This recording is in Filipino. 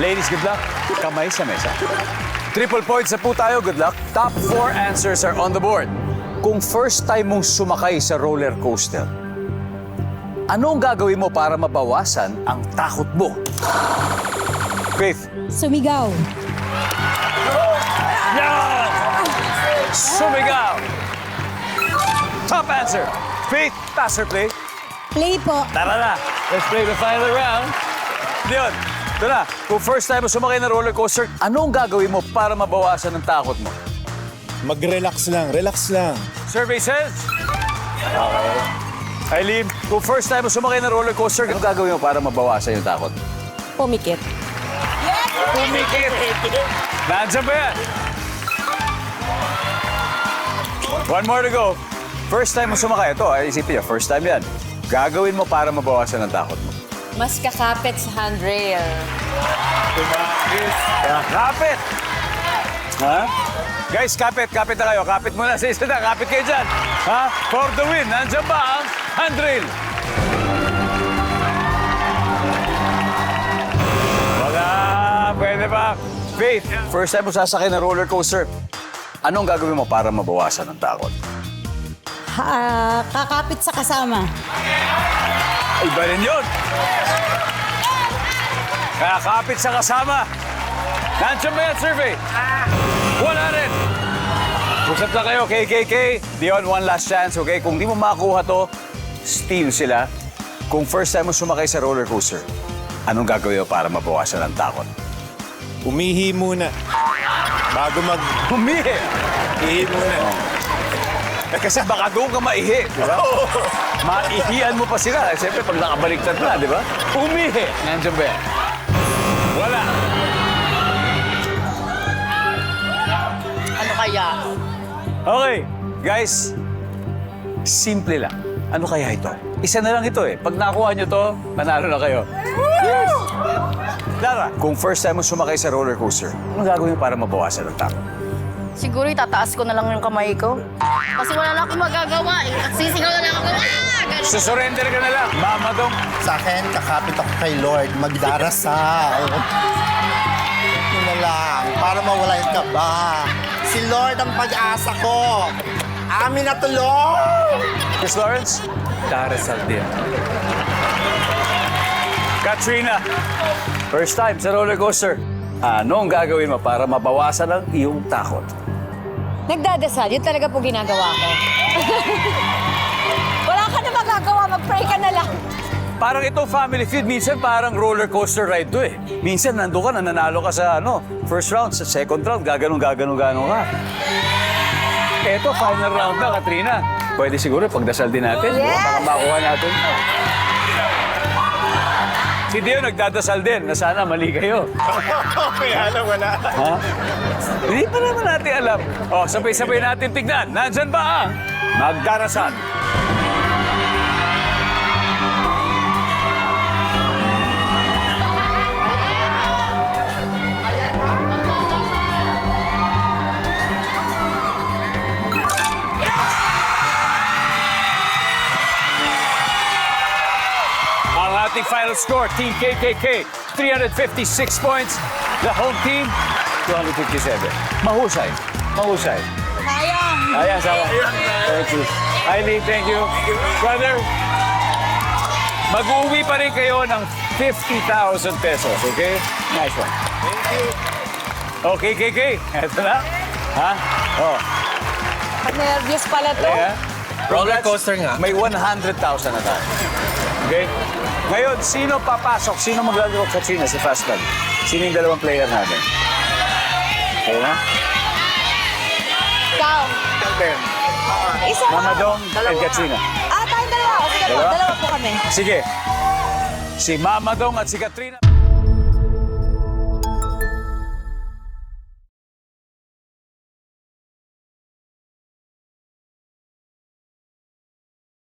Ladies, good luck. Kamay sa mesa. Triple points na po tayo. Good luck. Top 4 answers are on the board. Kung first time mong sumakay sa roller coaster, anong gagawin mo para mabawasan ang takot mo? Faith. Sumigaw. Yan! Sumigaw. Top answer. Faith, pass or play? Play po. Tara na. Let's play the final round. Diyon, ito na. Kung first time mo sumakay na roller coaster, anong gagawin mo para mabawasan ang takot mo? Mag-relax lang, relax lang. Survey says? Okay. Eileen, kung first time mo sumakay na roller coaster, anong gagawin mo para mabawasan yung takot? Pumikit. Pumikit! Nandiyan ba yan? One more to go. First time mo sumakay, ito, isipin niyo, first time yan. Gagawin mo para mabawasan ang takot mo. Mas kakapit sa handrail. Kapit! Ha? Guys, kapit na kayo. Kapit muna sa isa na. Kapit kayo dyan. Ha? For the win, nandiyan ba ang handrail? Wala. Pwede ba? Faith, first time mo sasakay na roller coaster. Anong gagawin mo para mabawasan ang takot? Kakapit sa kasama. Iba rin yun. Kakapit sa kasama. Nandiyan ba yan, survey? Wala rin. Usap na kayo, KKK. Dion, one last chance, okay? Kung di mo makakuha to, steal sila. Kung first time mo sumakay sa roller coaster, anong gagawin mo para mabawasan ang takot? Umihi muna. Bago Humihi! Ihi muna. Kasi baka doon ka maihi, di ba? Maihian mo pa sila. Siyempre, pag nakabaliktad na, di ba? Umihi! Nandiyan ba yan? Wala. Ano kaya? Okay, guys. Simple lang. Ano kaya ito? Isa na lang ito eh. Pag nakuha nyo to, panalo na kayo. Yes! Lara, kung first time mo sumakay sa roller coaster, ano gagawin mo para mabawasan ang takot? Siguro itataas ko na lang yung kamay ko. Kasi wala na akong magagawa eh. Sisigaw na lang ako. Ganun. Susurrender ka na lang. Mamadong. Sa akin, kakapit ako kay Lord, magdarasal. Yun na lang, para mawala yung kaba. Si Lord ang pag-asa ko. Amin na to, Lord! Miss Lawrence? Darasal din. Katrina, first time sa roller coaster. Anong gagawin mo para mabawasan ang iyong takot? Nagdadasal. Yun talaga po ginagawa ko. Wala ka na magagawa. Mag-pray ka na lang. Parang itong Family Feud, minsan parang roller coaster ride to eh. Minsan nando ka, nananalo ka sa first round, sa second round, gaganong ka. Eto, final round na, Katrina. Pwede siguro pagdasal din natin, Yes! para makuha natin. Si Dio nagdadasal din na sana mali kayo. Kaya alam, wala. Ha? Hindi pa naman natin alam. O, sabay-sabay natin tignan. Nandyan ba ang magdarasal? Ang ating final score, Team KKK, 356 points. The home team, 257. Mahusay. Mahusay. Sayang. Ayan, sawa. Thank you. Eileen, thank you. Brother, mag-uwi pa rin kayo ng 50,000 pesos, okay? Nice one. Thank you. Okay, KK. Eto na. Ha? Oh. Nervous pala to. Yeah. Roller coaster nga. May 100,000 na tayo. Okay? Ngayon, sino papasok? Sino maglalaro sa China sa Fast Gun? Sino yung dalawang player natin? Okay na? Ikaw. Isa lang. Mamadong and Katrina. Tayong dalawa. O, sige po. Dalawa? Dalawa po kami. Sige. Si Mamadong at si Katrina.